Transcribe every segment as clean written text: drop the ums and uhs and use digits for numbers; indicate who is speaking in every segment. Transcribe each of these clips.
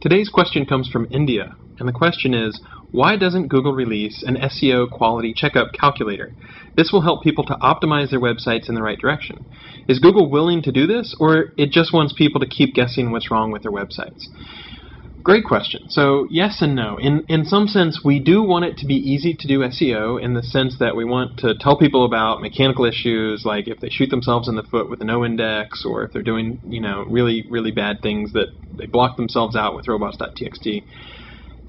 Speaker 1: Today's question comes from India, and the question is, why doesn't Google release an SEO quality checkup calculator? This will help people to optimize their websites in the right direction. Is Google willing to do this, or it just wants people to keep guessing what's wrong with their websites? Great question. So yes and no. In some sense, we do want it to be easy to do SEO in the sense that we want to tell people about mechanical issues, like if they shoot themselves in the foot with a no index, or if they're doing, really, really bad things that they block themselves out with robots.txt.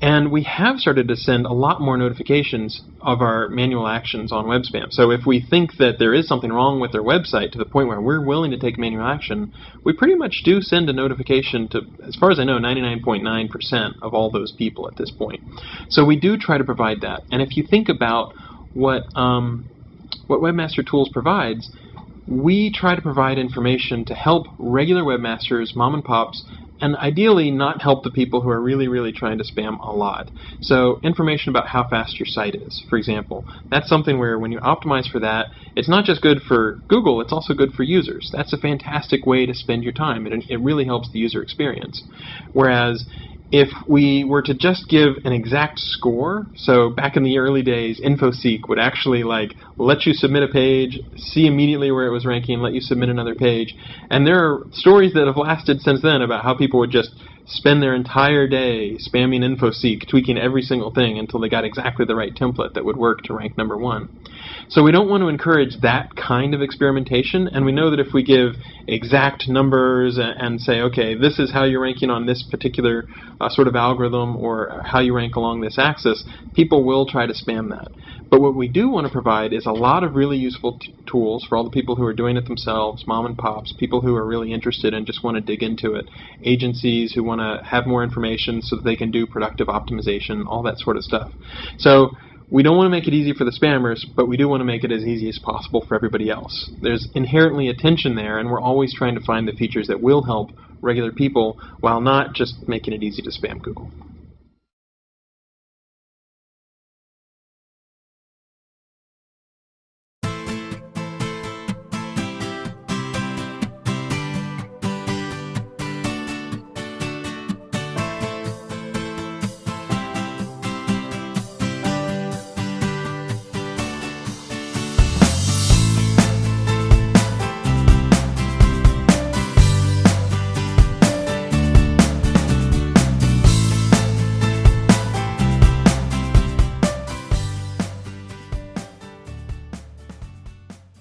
Speaker 1: And we have started to send a lot more notifications of our manual actions on web spam. So if we think that there is something wrong with their website to the point where we're willing to take manual action, we pretty much do send a notification to, as far as I know, 99.9% of all those people at this point. So we do try to provide that. And if you think about what Webmaster Tools provides, we try to provide information to help regular webmasters, mom and pops, and ideally not help the people who are really, really trying to spam a lot. So information about how fast your site is, for example. That's something where when you optimize for that, it's not just good for Google, it's also good for users. That's a fantastic way to spend your time. It really helps the user experience. Whereas if we were to just give an exact score, so back in the early days, InfoSeek would actually let you submit a page, see immediately where it was ranking, let you submit another page. And there are stories that have lasted since then about how people would just spend their entire day spamming InfoSeek, tweaking every single thing until they got exactly the right template that would work to rank number one. So we don't want to encourage that kind of experimentation, and we know that if we give exact numbers and say, okay, this is how you're ranking on this particular sort of algorithm or how you rank along this axis, people will try to spam that. But what we do want to provide is a lot of really useful tools for all the people who are doing it themselves, mom and pops, people who are really interested and just want to dig into it, agencies who want to have more information so that they can do productive optimization, all that sort of stuff. So we don't want to make it easy for the spammers, but we do want to make it as easy as possible for everybody else. There's inherently a tension there, and we're always trying to find the features that will help regular people while not just making it easy to spam Google.